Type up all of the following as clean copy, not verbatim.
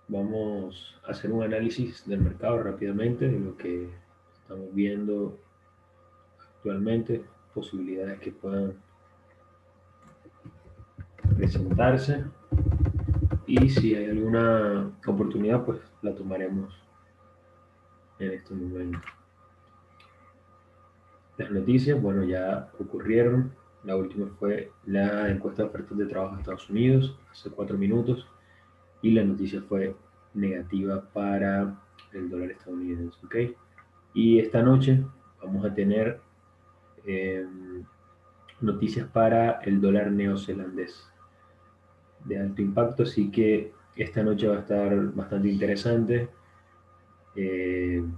Vamos a hacer un análisis del mercado rápidamente, de lo que estamos viendo actualmente, posibilidades que puedan presentarse y si hay alguna oportunidad, pues la tomaremos en este momento. Las noticias, bueno, ya ocurrieron. La última fue la encuesta de ofertas de trabajo de Estados Unidos hace 4 minutos y la noticia fue negativa para el dólar estadounidense, ¿ok? Y esta noche vamos a tener eh, noticias para el dólar neozelandés de alto impacto, así que esta noche va a estar bastante interesante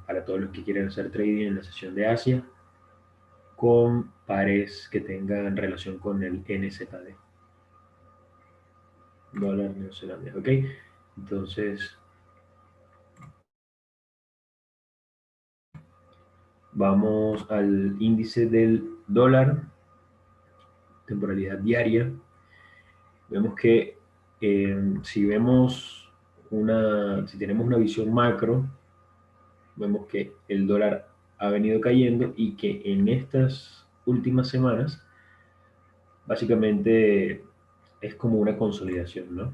para todos los que quieran hacer trading en la sesión de Asia con pares que tengan relación con el NZD, dólar neozelandés, ¿ok? Entonces vamos al índice del dólar, temporalidad diaria. Vemos que si tenemos una visión macro, vemos que el dólar ha venido cayendo y que en estas últimas semanas básicamente es como una consolidación, ¿no?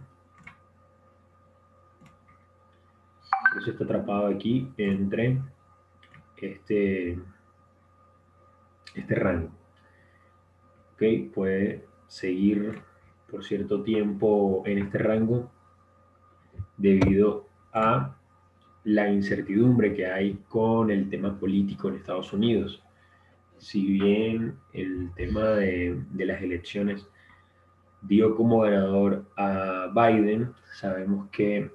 Por eso está atrapado aquí entre este, este rango. ¿Ok? Puede seguir por cierto tiempo en este rango debido a la incertidumbre que hay con el tema político en Estados Unidos. Si bien el tema de las elecciones dio como ganador a Biden, sabemos que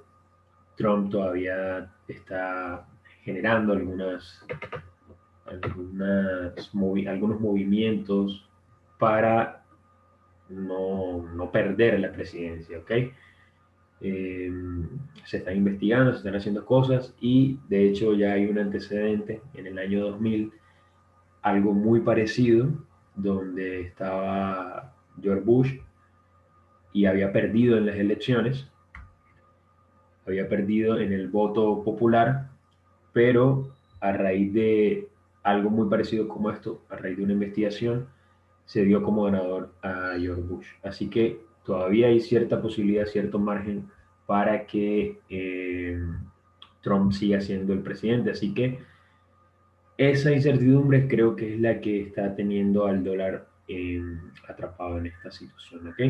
Trump todavía está generando algunos movimientos para no perder la presidencia, ¿ok? Eh, Se están investigando, se están haciendo cosas y de hecho ya hay un antecedente en el año 2000, algo muy parecido, donde estaba George Bush y había perdido en las elecciones, había perdido en el voto popular, pero a raíz de algo muy parecido como esto, a raíz de una investigación, se dio como ganador a George Bush. Así que todavía hay cierta posibilidad, cierto margen para que Trump siga siendo el presidente. Así que esa incertidumbre creo que es la que está teniendo al dólar atrapado en esta situación, ¿ok?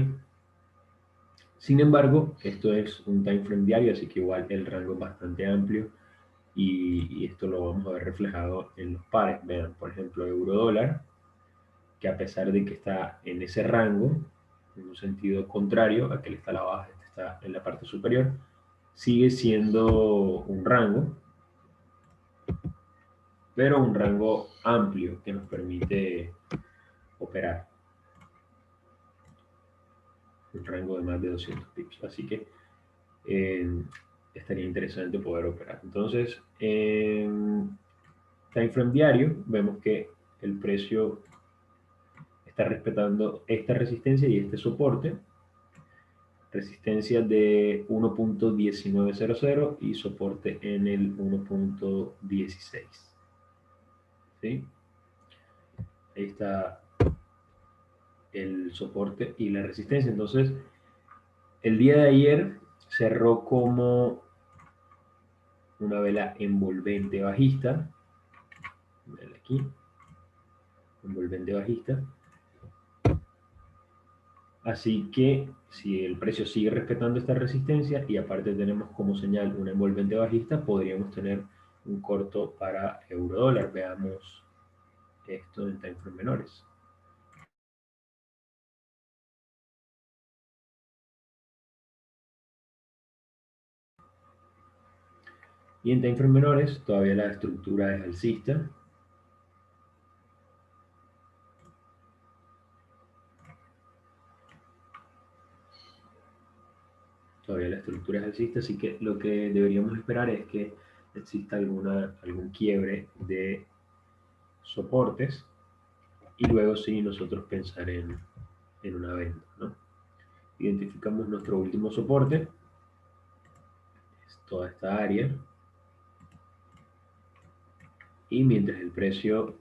Sin embargo, esto es un time frame diario, así que igual el rango es bastante amplio y esto lo vamos a ver reflejado en los pares. Vean, por ejemplo, euro dólar, que a pesar de que está en ese rango, en un sentido contrario a que él está a la baja, este está en la parte superior, sigue siendo un rango, pero un rango amplio que nos permite operar, un rango de más de 200 pips. Así que estaría interesante poder operar. Entonces, en time frame diario, vemos que el precio está respetando esta resistencia y este soporte, resistencia de 1.1900 y soporte en el 1.16. ¿Sí? Ahí está el soporte y la resistencia. Entonces, el día de ayer cerró como una vela envolvente bajista. Aquí, envolvente bajista. Así que si el precio sigue respetando esta resistencia y aparte tenemos como señal una envolvente bajista, podríamos tener un corto para euro dólar. Veamos esto en time frame menores. Y en time frame menores todavía la estructura es alcista. Todavía la estructura es alcista, así que lo que deberíamos esperar es que exista algún quiebre de soportes y luego sí nosotros pensar en una venta, ¿no? Identificamos nuestro último soporte, toda esta área. Y mientras el precio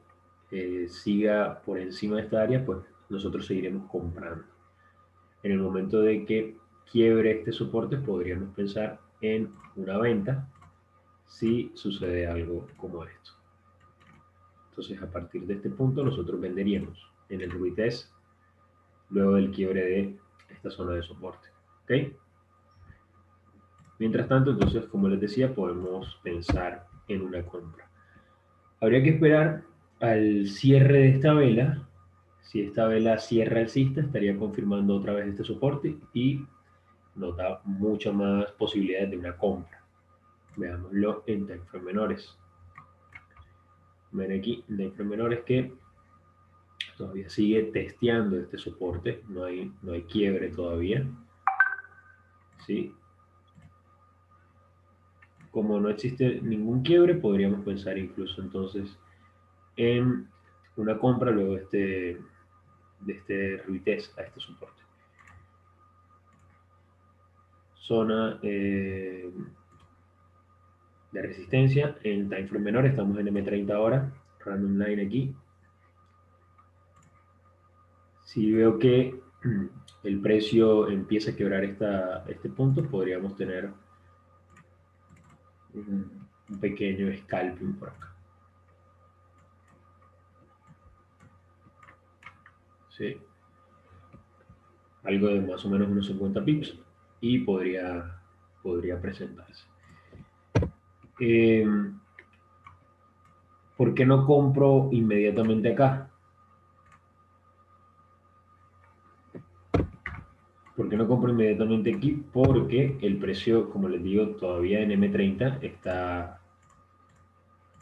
siga por encima de esta área, pues nosotros seguiremos comprando. En el momento de que quiebre este soporte, podríamos pensar en una venta si sucede algo como esto. Entonces, a partir de este punto, nosotros venderíamos en el retest luego del quiebre de esta zona de soporte. ¿Ok? Mientras tanto, entonces, como les decía, podemos pensar en una compra. Habría que esperar al cierre de esta vela. Si esta vela cierra alcista, estaría confirmando otra vez este soporte y nos da muchas más posibilidades de una compra. Veámoslo en timeframe menores. Ven aquí en timeframe menores que todavía sigue testeando este soporte, no hay quiebre todavía. ¿Sí? Como no existe ningún quiebre, podríamos pensar incluso entonces en una compra luego de este retest a este soporte. Zona de resistencia en timeframe menor, estamos en M30 ahora, random line aquí. Si veo que el precio empieza a quebrar este punto, podríamos tener un pequeño scalping por acá. ¿Sí? Algo de más o menos unos 50 pips y podría presentarse. ¿Por qué no compro inmediatamente acá? ¿Por qué no compro inmediatamente aquí? Porque el precio, como les digo, todavía en M30 está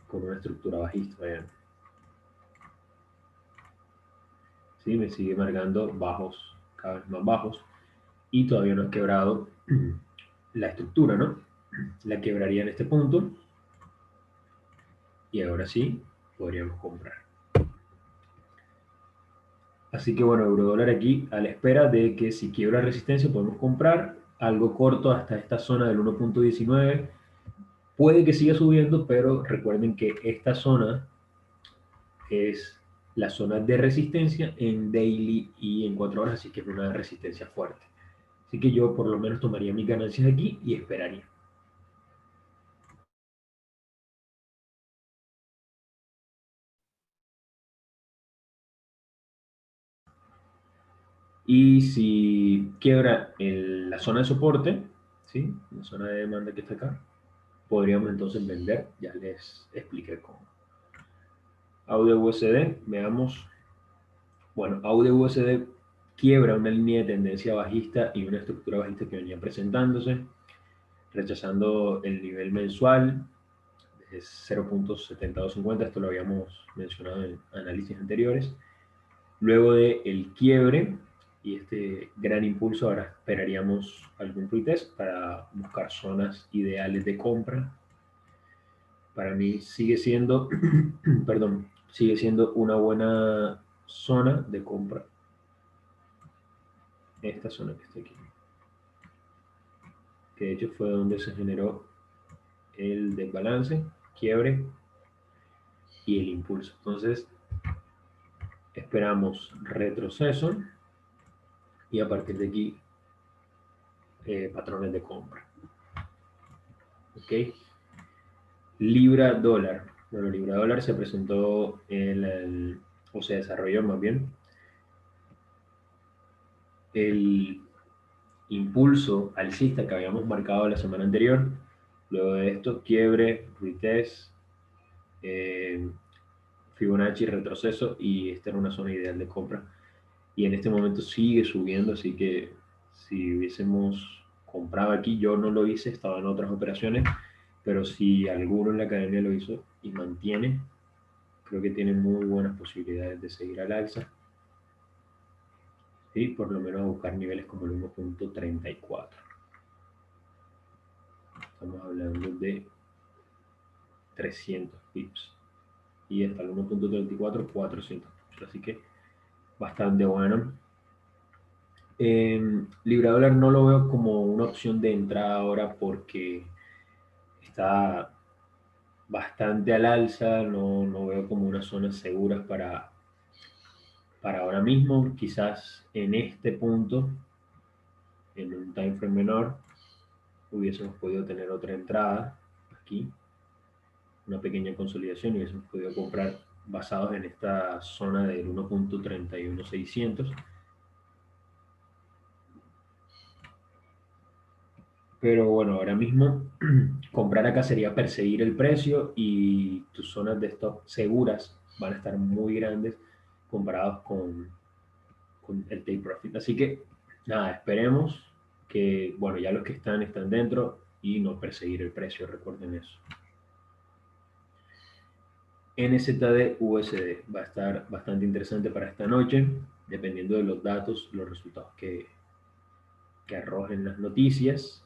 con una estructura bajista. Vean. ¿Sí? Me sigue marcando bajos, cada vez más bajos, y todavía no ha quebrado la estructura, ¿no? La quebraría en este punto, y ahora sí podríamos comprar. Así que bueno, eurodólar aquí a la espera de que si quiebra resistencia podemos comprar algo corto hasta esta zona del 1.19. Puede que siga subiendo, pero recuerden que esta zona es la zona de resistencia en daily y en 4 horas, así que es una resistencia fuerte. Así que yo por lo menos tomaría mis ganancias aquí y esperaría. Y si quiebra la zona de soporte, ¿sí? La zona de demanda que está acá, podríamos entonces vender. Ya les expliqué cómo. Audio USD, veamos. Bueno, Audio USD quiebra una línea de tendencia bajista y una estructura bajista que venía presentándose, rechazando el nivel mensual de 0.7250. Esto lo habíamos mencionado en análisis anteriores. Luego del quiebre y este gran impulso, ahora esperaríamos algún retest para buscar zonas ideales de compra. Para mí sigue siendo, perdón, sigue siendo una buena zona de compra. Esta zona que está aquí. Que de hecho fue donde se generó el desbalance, quiebre y el impulso. Entonces, esperamos retroceso y a partir de aquí, patrones de compra. ¿Ok? Libra dólar. Bueno, libra dólar se presentó o se desarrolló más bien el impulso alcista que habíamos marcado la semana anterior. Luego de esto, quiebre, retest, Fibonacci, retroceso, y esta era una zona ideal de compra. Y en este momento sigue subiendo, así que si hubiésemos comprado aquí, yo no lo hice, estaba en otras operaciones, pero si alguno en la academia lo hizo y mantiene, creo que tiene muy buenas posibilidades de seguir al alza. Y por lo menos a buscar niveles como el 1.34. Estamos hablando de 300 pips. Y hasta el 1.34, 400 pips. Así que bastante bueno. Libra dólar no lo veo como una opción de entrada ahora porque está bastante al alza, no veo como unas zonas seguras para ahora mismo. Quizás en este punto, en un time frame menor, hubiésemos podido tener otra entrada aquí, una pequeña consolidación, y hubiésemos podido comprar basados en esta zona del 1.31600. Pero bueno, ahora mismo comprar acá sería perseguir el precio y tus zonas de stop seguras van a estar muy grandes comparados con el take profit. Así que nada, esperemos que, bueno, ya los que están dentro y no perseguir el precio, recuerden eso. NZD USD va a estar bastante interesante para esta noche, dependiendo de los datos, los resultados que arrojen las noticias.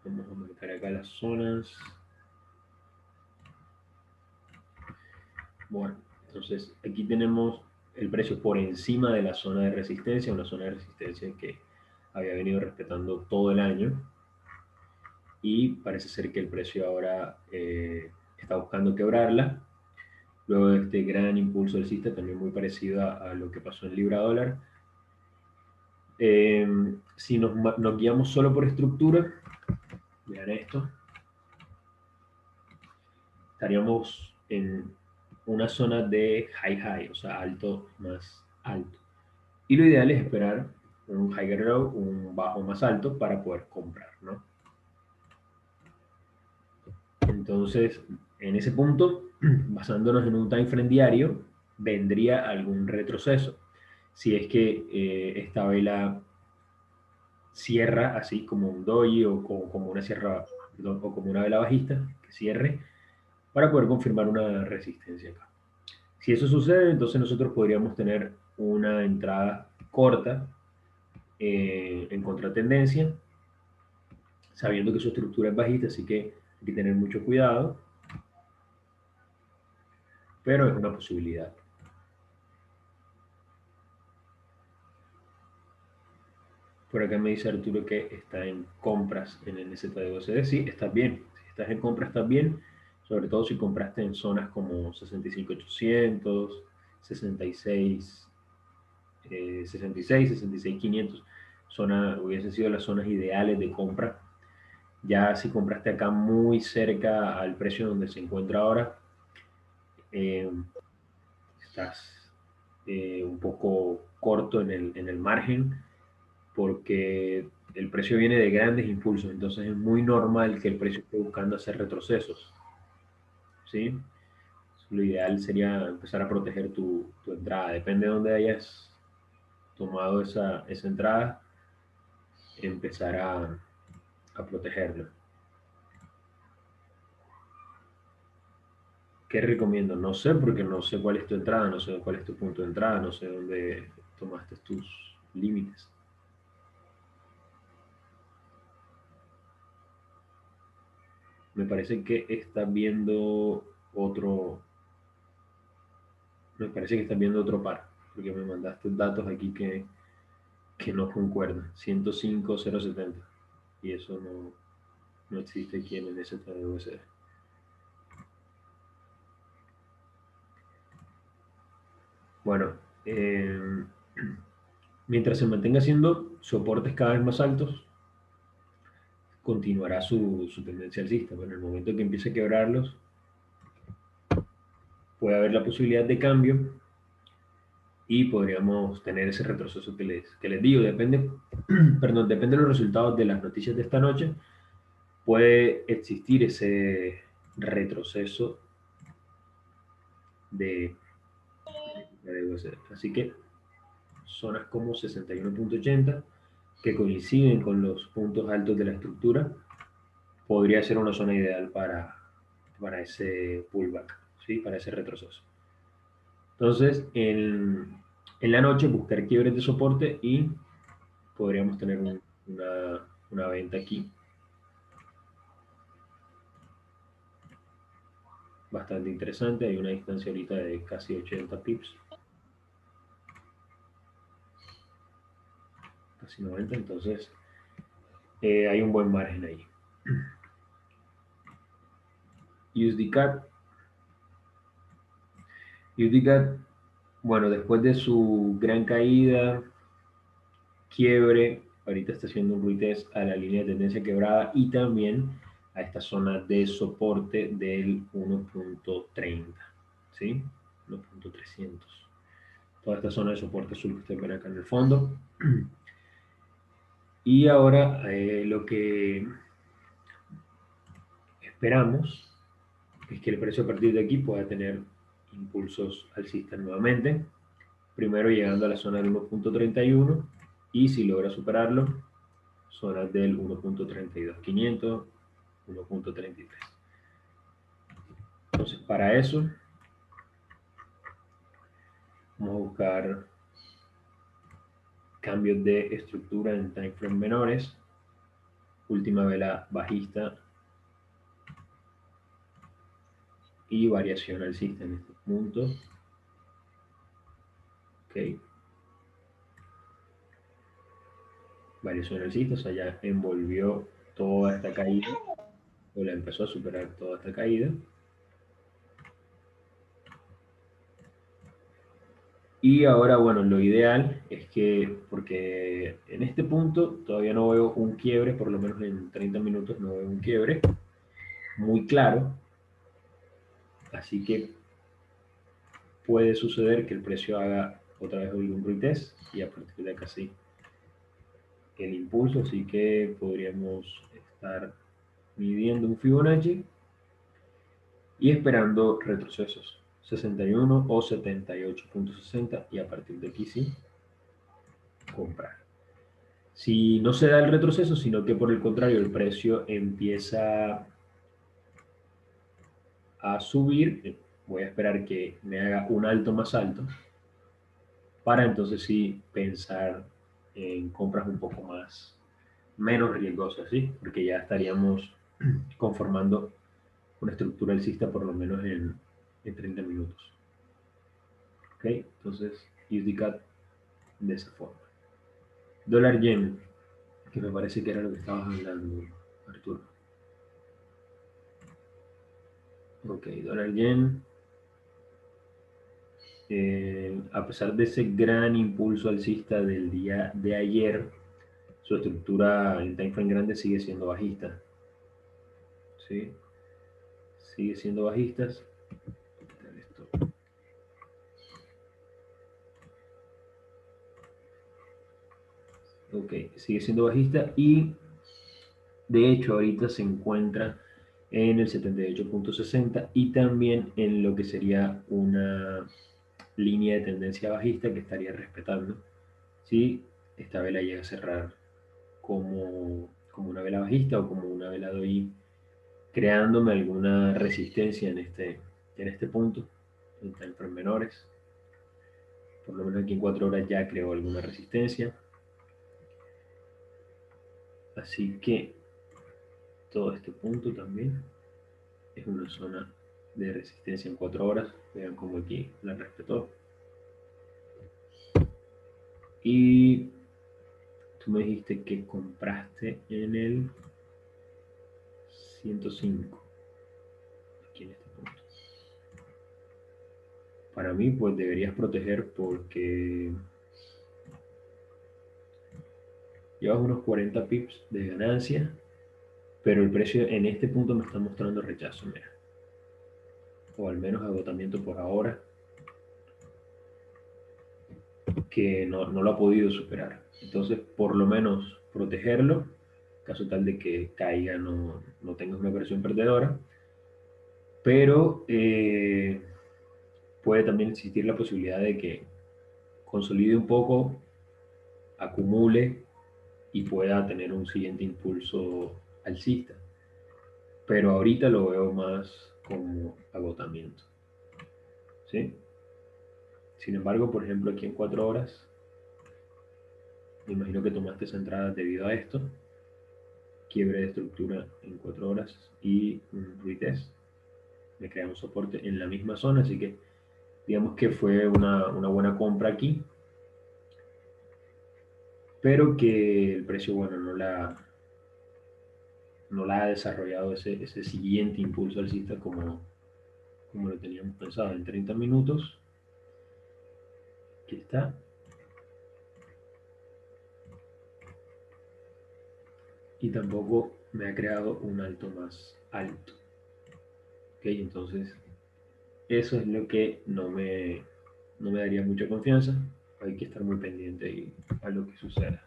Vamos a marcar acá las zonas. Bueno, entonces aquí tenemos el precio por encima de la zona de resistencia, una zona de resistencia que había venido respetando todo el año, y parece ser que el precio ahora está buscando quebrarla. Luego de este gran impulso alcista, también muy parecido a lo que pasó en Libra Dólar. Si nos guiamos solo por estructura, vean esto, estaríamos en una zona de high, o sea, alto más alto. Y lo ideal es esperar un higher low, un bajo más alto para poder comprar, ¿no? Entonces, en ese punto, basándonos en un time frame diario, vendría algún retroceso. Si es que esta vela cierra así como un doji como una sierra, perdón, o como una vela bajista que cierre para poder confirmar una resistencia acá. Si eso sucede, entonces nosotros podríamos tener una entrada corta en contratendencia, sabiendo que su estructura es bajista, así que hay que tener mucho cuidado, pero es una posibilidad. Por acá me dice Arturo que está en compras en el NZD. Sí, estás bien. Si estás en compras, estás bien. Sobre todo si compraste en zonas como 65.800, 66, 66, 66.500. Hubiesen sido las zonas ideales de compra. Ya si compraste acá muy cerca al precio donde se encuentra ahora, eh, estás un poco corto en el margen, porque el precio viene de grandes impulsos, entonces es muy normal que el precio esté buscando hacer retrocesos, ¿sí? Lo ideal sería empezar a proteger tu entrada, depende de dónde hayas tomado esa entrada, empezar a protegerlo. ¿Qué recomiendo? No sé, porque no sé cuál es tu entrada, no sé cuál es tu punto de entrada, no sé dónde tomaste tus límites. Me parece que estás viendo otro, me parece que estás viendo otro par, porque me mandaste datos aquí que no concuerdan, 105.070, y eso no existe aquí en el STWSD. Bueno, eh, mientras se mantenga haciendo soportes cada vez más altos, continuará su tendencia alcista. Bueno, en el momento que empiece a quebrarlos, puede haber la posibilidad de cambio y podríamos tener ese retroceso que les digo. Depende, perdón, depende de los resultados de las noticias de esta noche. Puede existir ese retroceso de USD. Así que zonas como 61.80, que coinciden con los puntos altos de la estructura, podría ser una zona ideal para ese pullback, ¿sí? Para ese retroceso. Entonces, en la noche buscar quiebres de soporte y podríamos tener una venta aquí bastante interesante. Hay una distancia ahorita de casi 80 pips, casi 90. Entonces, hay un buen margen ahí. USD CAD, bueno, después de su gran caída, quiebre, ahorita está haciendo un retest a la línea de tendencia quebrada y también a esta zona de soporte del 1.30, ¿sí? 1.300. Toda esta zona de soporte azul que ustedes ven acá en el fondo. Y ahora lo que esperamos es que el precio a partir de aquí pueda tener impulsos alcistas nuevamente. Primero llegando a la zona del 1.31 y si logra superarlo, zonas del 1.32500, 1.33. Entonces para eso vamos a buscar cambios de estructura en timeframe menores, última vela bajista y variación alcista en este punto. Ok. Variación alcista, o sea, ya envolvió toda esta caída, o la empezó a superar toda esta caída. Y ahora, bueno, lo ideal es que, porque en este punto todavía no veo un quiebre, por lo menos en 30 minutos no veo un quiebre muy claro, así que puede suceder que el precio haga otra vez un retest y a partir de acá sí el impulso, así que podríamos estar midiendo un Fibonacci y esperando retrocesos 61 o 78.60 y a partir de aquí sí comprar. Si no se da el retroceso, sino que por el contrario el precio empieza a subir, voy a esperar que me haga un alto más alto para entonces sí pensar en compras un poco más, menos riesgosas, ¿sí? Porque ya estaríamos conformando una estructura alcista por lo menos en 30 minutos. ¿Ok? Entonces, USD de esa forma. Dólar yen, que me parece que era lo que estabas hablando, Arturo. Ok, dólar yen. A pesar de ese gran impulso alcista del día de ayer, su estructura en time frame grande sigue siendo bajista. ¿Sí? Sigue siendo bajistas. Ok, sigue siendo bajista y de hecho ahorita se encuentra en el 78.60 y también en lo que sería una línea de tendencia bajista que estaría respetando si esta vela llega a cerrar como una vela bajista o como una vela de hoy, creándome alguna resistencia en este punto, en timeframes menores. Por lo menos aquí en 4 horas ya creó alguna resistencia. Así que todo este punto también es una zona de resistencia en 4 horas. Vean cómo aquí la respetó. Y tú me dijiste que compraste en el 105. Aquí en este punto. Para mí, pues deberías proteger porque llevas unos 40 pips de ganancia, pero el precio en este punto me está mostrando rechazo, mira. O al menos agotamiento por ahora, que no lo ha podido superar. Entonces, por lo menos protegerlo, caso tal de que caiga, no tengas una versión perdedora, pero puede también existir la posibilidad de que consolide un poco, acumule y pueda tener un siguiente impulso alcista. Pero ahorita lo veo más como agotamiento. ¿Sí? Sin embargo, por ejemplo, aquí en 4 horas, me imagino que tomaste esa entrada debido a esto, quiebre de estructura en 4 horas y un retest. Me crea un soporte en la misma zona, así que digamos que fue una buena compra aquí, pero que el precio, bueno, no la ha desarrollado ese siguiente impulso alcista como lo teníamos pensado en 30 minutos. Aquí está. Y tampoco me ha creado un alto más alto. ¿Ok? Entonces, eso es lo que no me daría mucha confianza. Hay que estar muy pendiente a lo que suceda.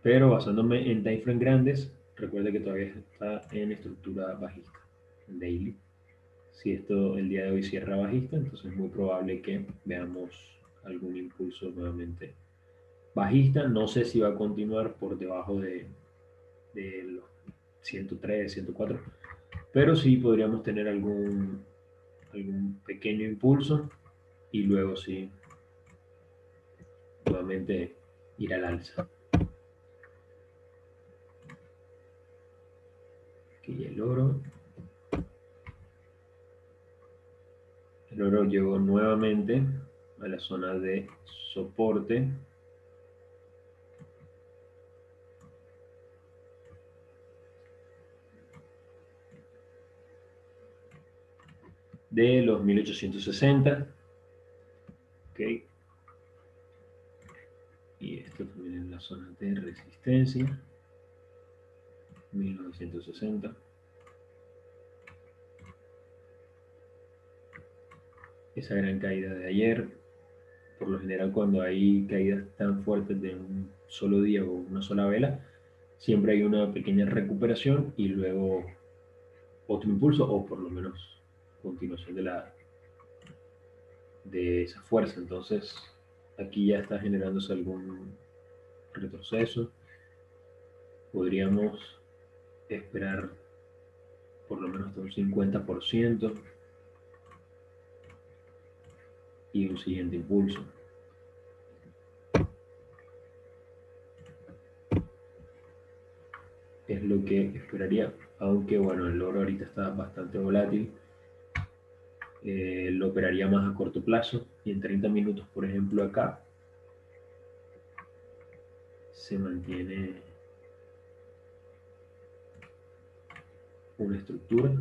Pero basándome en timeframes grandes, recuerde que todavía está en estructura bajista, en daily. Si esto el día de hoy cierra bajista, entonces es muy probable que veamos algún impulso nuevamente bajista. No sé si va a continuar por debajo de los 103, 104, pero sí podríamos tener algún pequeño impulso y luego sí nuevamente ir al alza. Aquí el oro. El oro llegó nuevamente a la zona de soporte de los 1860. Okay. Y esto también en la zona de resistencia, 1960. Esa gran caída de ayer, por lo general cuando hay caídas tan fuertes de un solo día o una sola vela, siempre hay una pequeña recuperación y luego otro impulso o por lo menos continuación de esa fuerza. Entonces aquí ya está generándose algún retroceso. Podríamos esperar por lo menos hasta un 50% y un siguiente impulso. Es lo que esperaría, aunque bueno, el oro ahorita está bastante volátil. Lo operaría más a corto plazo y en 30 minutos, por ejemplo, acá se mantiene una estructura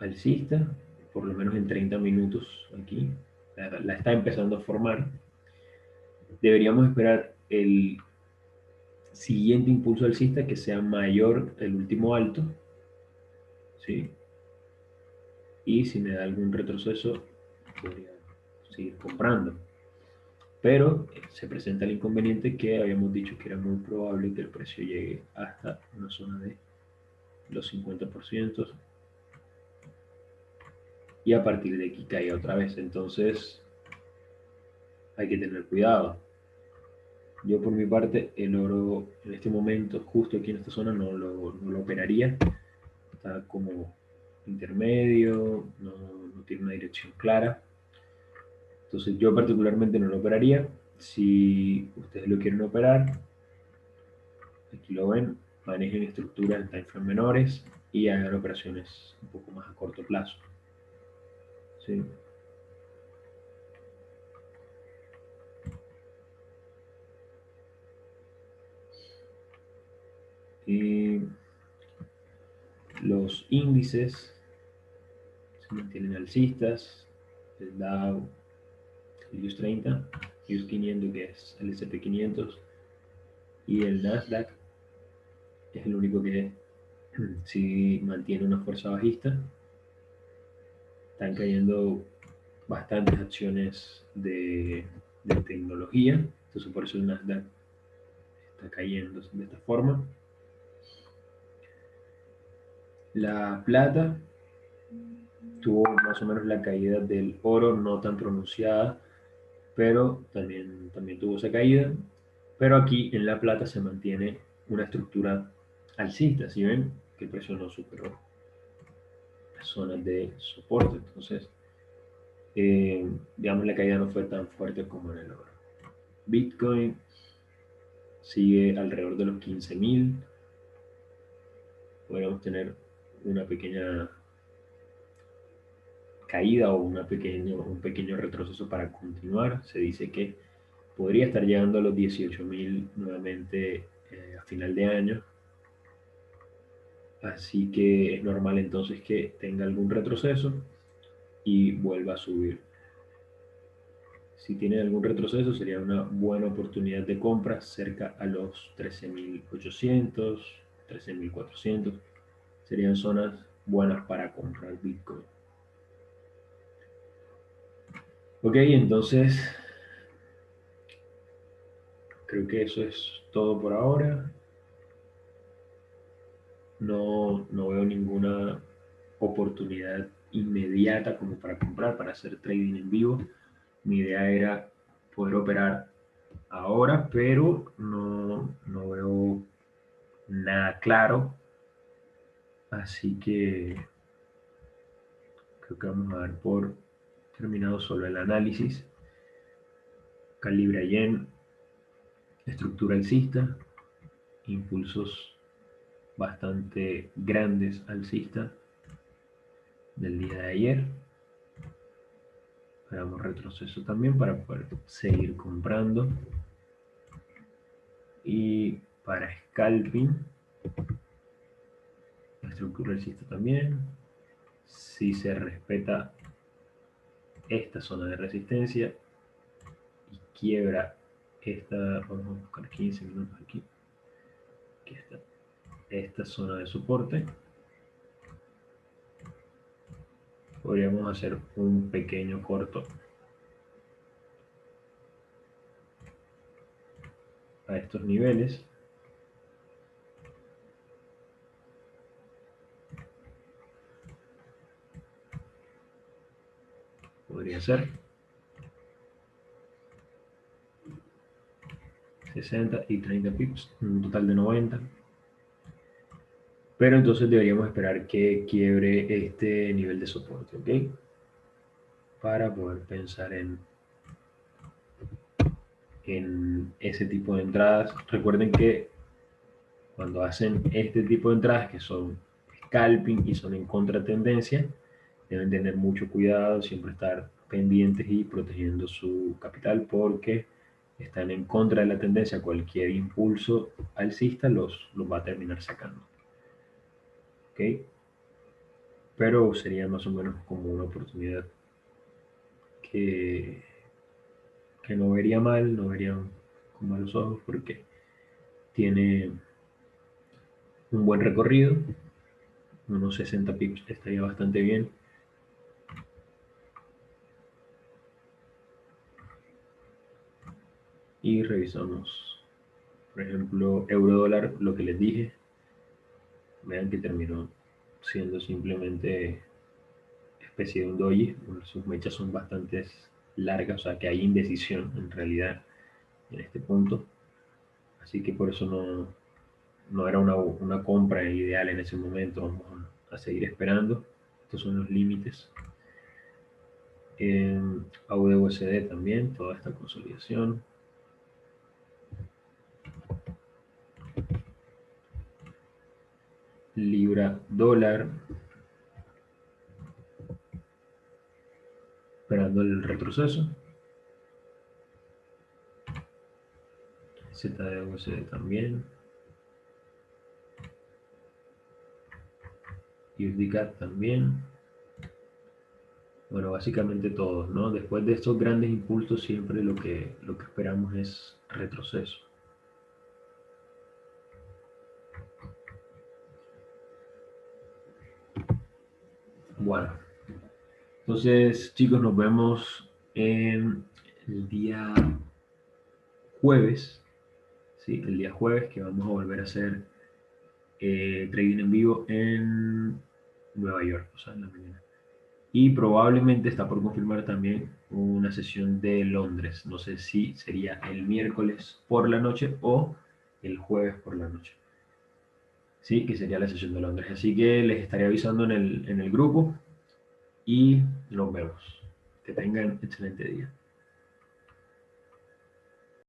alcista, por lo menos en 30 minutos aquí, la está empezando a formar. Deberíamos esperar el siguiente impulso alcista que sea mayor el último alto, ¿sí? Y si me da algún retroceso, podría seguir comprando. Pero se presenta el inconveniente que habíamos dicho que era muy probable que el precio llegue hasta una zona de los 50% y a partir de aquí caiga otra vez. Entonces hay que tener cuidado. Yo por mi parte el oro en este momento, justo aquí en esta zona, no lo operaría. Está como intermedio, no tiene una dirección clara. Entonces yo particularmente no lo operaría. Si ustedes lo quieren operar, aquí lo ven, manejen estructuras en timeframes menores y hagan operaciones un poco más a corto plazo. ¿Sí? Y los índices se mantienen alcistas, el Dow, el US 30, US 500 que es el S&P 500 y el Nasdaq es el único que sí mantiene una fuerza bajista. Están cayendo bastantes acciones de tecnología, entonces por eso el Nasdaq está cayendo de esta forma. La plata tuvo más o menos la caída del oro, no tan pronunciada, pero también tuvo esa caída. Pero aquí en la plata se mantiene una estructura alcista, si ven que el precio no superó las zonas de soporte, entonces digamos la caída no fue tan fuerte como en el oro. Bitcoin sigue alrededor de los 15.000. Podríamos tener una pequeña caída o un pequeño retroceso para continuar. Se dice que podría estar llegando a los 18.000 nuevamente a final de año. Así que es normal entonces que tenga algún retroceso y vuelva a subir. Si tiene algún retroceso, sería una buena oportunidad de compra cerca a los 13.800, 13.400. Serían zonas buenas para comprar Bitcoin. Ok, entonces creo que eso es todo por ahora. No veo ninguna oportunidad inmediata como para comprar, para hacer trading en vivo. Mi idea era poder operar ahora, pero no veo nada claro. Así que creo que vamos a dar por terminado solo el análisis. Calibre yen, estructura alcista, impulsos bastante grandes alcista del día de ayer. Hagamos retroceso también para poder seguir comprando. Y para scalping, la estructura alcista también. Si se respeta esta zona de resistencia y quiebra esta, vamos a buscar 15 minutos aquí. Aquí está esta zona de soporte. Podríamos hacer un pequeño corto a estos niveles. Podría ser 60 y 30 pips, un total de 90. Pero entonces deberíamos esperar que quiebre este nivel de soporte, ¿ok? Para poder pensar en ese tipo de entradas. Recuerden que cuando hacen este tipo de entradas, que son scalping y son en contratendencia, deben tener mucho cuidado, siempre estar pendientes y protegiendo su capital porque están en contra de la tendencia. Cualquier impulso alcista los va a terminar sacando. ¿Ok? Pero sería más o menos como una oportunidad que, que no vería mal, no vería con malos ojos porque tiene un buen recorrido, unos 60 pips estaría bastante bien. Y revisamos, por ejemplo, euro dólar, lo que les dije, vean que terminó siendo simplemente especie de un doji, sus mechas son bastante largas, o sea que hay indecisión en realidad en este punto, así que por eso no era una compra ideal en ese momento. Vamos a seguir esperando. Estos son los límites. En AUD-USD también, toda esta consolidación. Libra dólar, esperando el retroceso. ZD-USD también. USD-CAD también. Bueno, básicamente todos, ¿no? Después de estos grandes impulsos siempre lo que esperamos es retroceso. Bueno, entonces chicos, nos vemos en el día jueves, ¿sí? El día jueves que vamos a volver a hacer trading en vivo en Nueva York, o sea, en la mañana. Y probablemente está por confirmar también una sesión de Londres. No sé si sería el miércoles por la noche o el jueves por la noche. Sí, que sería la sesión de Londres. Así que les estaré avisando en el grupo y nos vemos. Que tengan excelente día.